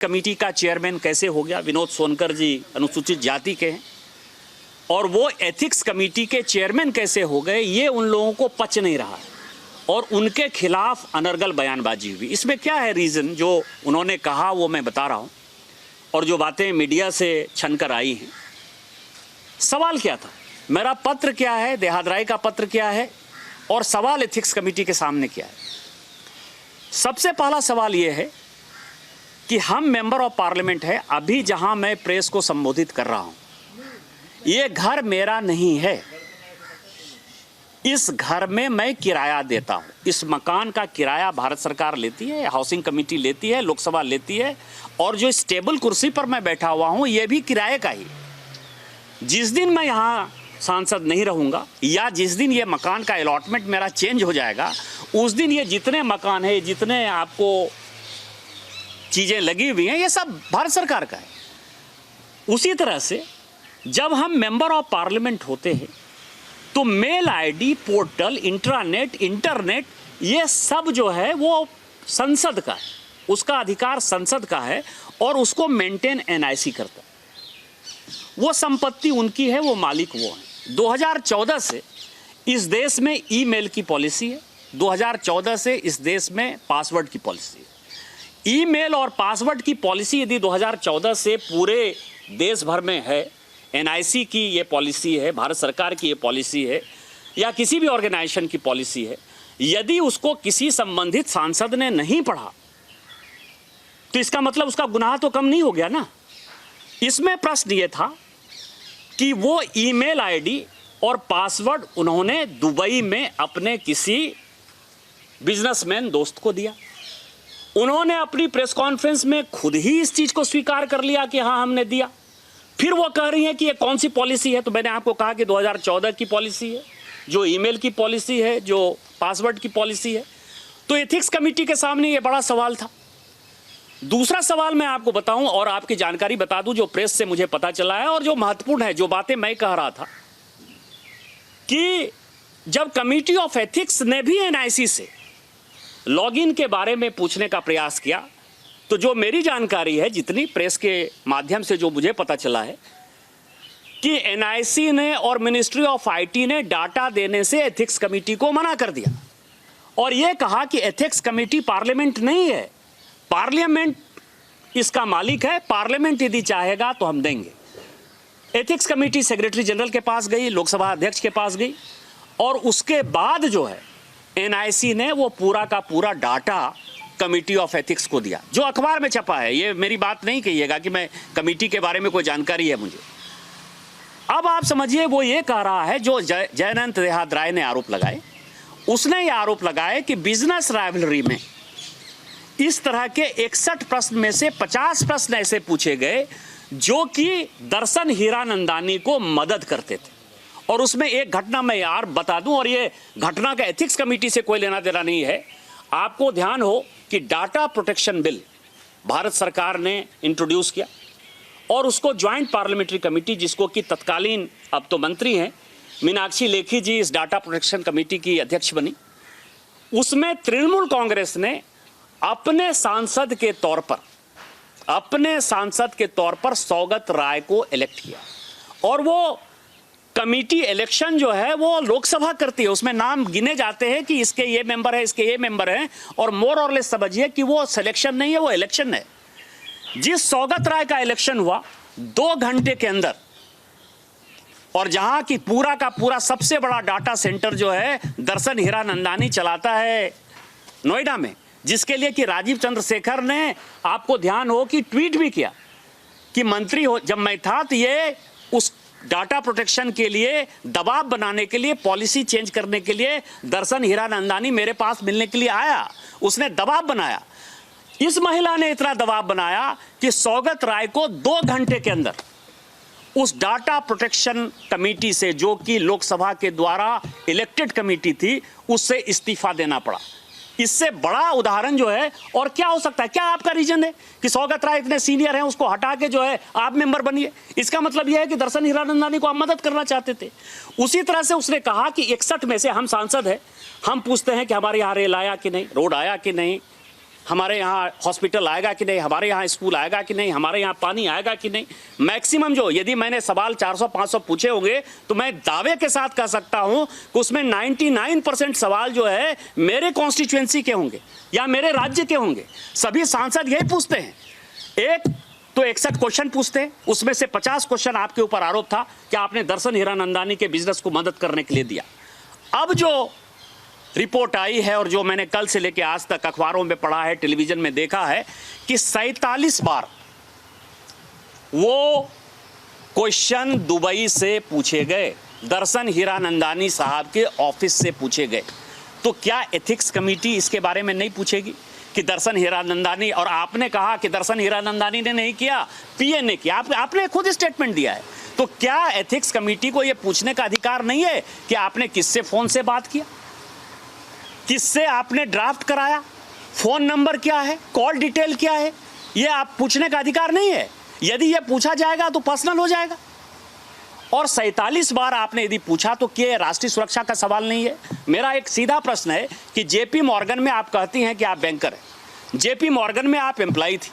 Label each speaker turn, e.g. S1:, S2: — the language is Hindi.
S1: कमेटी का चेयरमैन कैसे हो गया? विनोद सोनकर जी अनुसूचित जाति के हैं और वो एथिक्स कमेटी के चेयरमैन कैसे हो गए, ये उन लोगों को पच नहीं रहा है और उनके खिलाफ अनर्गल बयानबाजी हुई। इसमें क्या है रीज़न? जो उन्होंने कहा वो मैं बता रहा हूँ और जो बातें मीडिया से छनकर आई हैं। सवाल क्या था, मेरा पत्र क्या है, देहादराई का पत्र क्या है और सवाल एथिक्स कमेटी के सामने क्या है? सबसे पहला सवाल ये है कि हम मेंबर ऑफ पार्लियामेंट है, अभी जहां मैं प्रेस को संबोधित कर रहा हूं, ये घर मेरा नहीं है। इस घर में मैं किराया देता हूं। इस मकान का किराया भारत सरकार लेती है, हाउसिंग कमेटी लेती है, लोकसभा लेती है और जो इस टेबल कुर्सी पर मैं बैठा हुआ हूं ये भी किराए का ही। जिस दिन मैं यहां सांसद नहीं रहूंगा या जिस दिन ये मकान का अलॉटमेंट मेरा चेंज हो जाएगा, उस दिन ये जितने मकान है, जितने आपको चीज़ें लगी हुई हैं, ये सब भारत सरकार का है। उसी तरह से जब हम मेंबर ऑफ पार्लियामेंट होते हैं तो mail ID, portal, intranet, internet, ये सब जो है वो संसद का है, उसका अधिकार संसद का है और उसको मेंटेन एनआईसी करता है। वो संपत्ति उनकी है, वो मालिक वो है। 2014 से इस देश में ईमेल की पॉलिसी है, 2014 से इस देश में पासवर्ड की पॉलिसी है। ईमेल और पासवर्ड की पॉलिसी यदि 2014 से पूरे देश भर में है, एनआईसी की ये पॉलिसी है, भारत सरकार की ये पॉलिसी है या किसी भी ऑर्गेनाइजेशन की पॉलिसी है, यदि उसको किसी संबंधित सांसद ने नहीं पढ़ा तो इसका मतलब उसका गुनाह तो कम नहीं हो गया ना। इसमें प्रश्न ये था कि वो ईमेल आईडी और पासवर्ड उन्होंने दुबई में अपने किसी बिजनेसमैन दोस्त को दिया। उन्होंने अपनी प्रेस कॉन्फ्रेंस में खुद ही इस चीज को स्वीकार कर लिया कि हाँ हमने दिया। फिर वो कह रही है कि ये कौन सी पॉलिसी है? तो मैंने आपको कहा कि 2014 की पॉलिसी है, जो ईमेल की पॉलिसी है, जो पासवर्ड की पॉलिसी है। तो एथिक्स कमेटी के सामने ये बड़ा सवाल था। दूसरा सवाल मैं आपको बताऊं और आपकी जानकारी बता दूं, जो प्रेस से मुझे पता चला है और जो महत्वपूर्ण है, जो बातें मैं कह रहा था कि जब कमेटी ऑफ एथिक्स ने भी एनआईसी से लॉगिन के बारे में पूछने का प्रयास किया, तो जो मेरी जानकारी है, जितनी प्रेस के माध्यम से जो मुझे पता चला है कि एनआईसी ने और मिनिस्ट्री ऑफ आईटी ने डाटा देने से एथिक्स कमेटी को मना कर दिया और यह कहा कि एथिक्स कमेटी पार्लियामेंट नहीं है, पार्लियामेंट इसका मालिक है, पार्लियामेंट यदि चाहेगा तो हम देंगे। एथिक्स कमेटी सेक्रेटरी जनरल के पास गई, लोकसभा अध्यक्ष के पास गई और उसके बाद जो है एनआईसी ने वो पूरा का पूरा डाटा कमेटी ऑफ एथिक्स को दिया, जो अखबार में छपा है। ये मेरी बात नहीं कहिएगा कि मैं कमेटी के बारे में कोई जानकारी है मुझे। अब आप समझिए, वो ये कह रहा है, जो जयनंत देहादराय ने आरोप लगाए, उसने ये आरोप लगाए कि बिजनेस राइवलरी में इस तरह के 61 प्रश्न में से 50 प्रश्न ऐसे पूछे गए जो कि दर्शन हीरानंदानी को मदद करते थे। और उसमें एक घटना मैं यार बता दूं, और ये घटना का एथिक्स कमेटी से कोई लेना देना नहीं है। आपको ध्यान हो कि डाटा प्रोटेक्शन बिल भारत सरकार ने इंट्रोड्यूस किया और उसको ज्वाइंट पार्लियामेंट्री कमेटी, जिसको कि तत्कालीन अब तो मंत्री हैं मीनाक्षी लेखी जी, इस डाटा प्रोटेक्शन कमेटी की अध्यक्ष बनी। उसमें तृणमूल कांग्रेस ने अपने सांसद के तौर पर सौगत राय को इलेक्ट किया और वो कमेटी इलेक्शन जो है वो लोकसभा करती है। उसमें नाम गिने जाते हैं कि इसके ये मेंबर है, इसके ये मेंबर हैं, और मोर और लेस समझिए कि वो सिलेक्शन नहीं है, वो इलेक्शन है। जिस सौगत राय का इलेक्शन हुआ 2 घंटे के अंदर, और जहां की पूरा का पूरा सबसे बड़ा डाटा सेंटर जो है दर्शन हीरानंदानी चलाता है नोएडा में, जिसके लिए कि राजीव चंद्रशेखर ने, आपको ध्यान हो कि ट्वीट भी किया कि मंत्री हो जब मैं था तो ये उस डाटा प्रोटेक्शन के लिए दबाव बनाने के लिए, पॉलिसी चेंज करने के लिए दर्शन हीरानंदानी मेरे पास मिलने के लिए आया, उसने दबाव बनाया। इस महिला ने इतना दबाव बनाया कि सौगत राय को 2 घंटे के अंदर उस डाटा प्रोटेक्शन कमेटी से, जो कि लोकसभा के द्वारा इलेक्टेड कमेटी थी, उससे इस्तीफा देना पड़ा। इससे बड़ा उदाहरण जो है और क्या हो सकता है? क्या आपका रीजन है कि सौगत राय इतने सीनियर हैं, उसको हटा के जो है आप मेंबर बनिए? इसका मतलब यह है कि दर्शन हीरानंदानी को आप मदद करना चाहते थे। उसी तरह से उसने कहा कि 61 में से हम सांसद हैं, हम पूछते हैं कि हमारे यहाँ रेल आया कि नहीं, रोड आया कि नहीं, हमारे यहाँ हॉस्पिटल आएगा कि नहीं, हमारे यहाँ स्कूल आएगा कि नहीं, हमारे यहाँ पानी आएगा कि नहीं। मैक्सिमम जो, यदि मैंने सवाल 400-500 पूछे होंगे तो मैं दावे के साथ कह सकता हूँ कि उसमें 99% सवाल जो है मेरे कॉन्स्टिट्यूएंसी के होंगे या मेरे राज्य के होंगे। सभी सांसद यही पूछते हैं। एक तो 61 क्वेश्चन पूछते हैं, उसमें से 50 क्वेश्चन आपके ऊपर आरोप था कि आपने दर्शन हीरानंदानी के बिजनेस को मदद करने के लिए दिया। अब जो रिपोर्ट आई है और जो मैंने कल से लेकर आज तक अखबारों में पढ़ा है, टेलीविजन में देखा है कि 47 बार वो क्वेश्चन दुबई से पूछे गए, दर्शन हीरानंदानी साहब के ऑफिस से पूछे गए। तो क्या एथिक्स कमेटी इसके बारे में नहीं पूछेगी कि दर्शन हीरानंदानी, और आपने कहा कि दर्शन हीरानंदानी ने नहीं किया, पीए ने किया, आपने खुद स्टेटमेंट दिया है। तो क्या एथिक्स कमेटी को यह पूछने का अधिकार नहीं है कि आपने किससे फोन से बात किया, किससे आपने ड्राफ्ट कराया, फोन नंबर क्या है, कॉल डिटेल क्या है? ये आप पूछने का अधिकार नहीं है। यदि ये पूछा जाएगा तो पर्सनल हो जाएगा। और 47 बार आपने यदि पूछा तो क्या राष्ट्रीय सुरक्षा का सवाल नहीं है? मेरा एक सीधा प्रश्न है कि जेपी मॉर्गन में आप कहती हैं कि आप बैंकर हैं, जेपी मॉर्गन में आप एम्प्लॉई थी,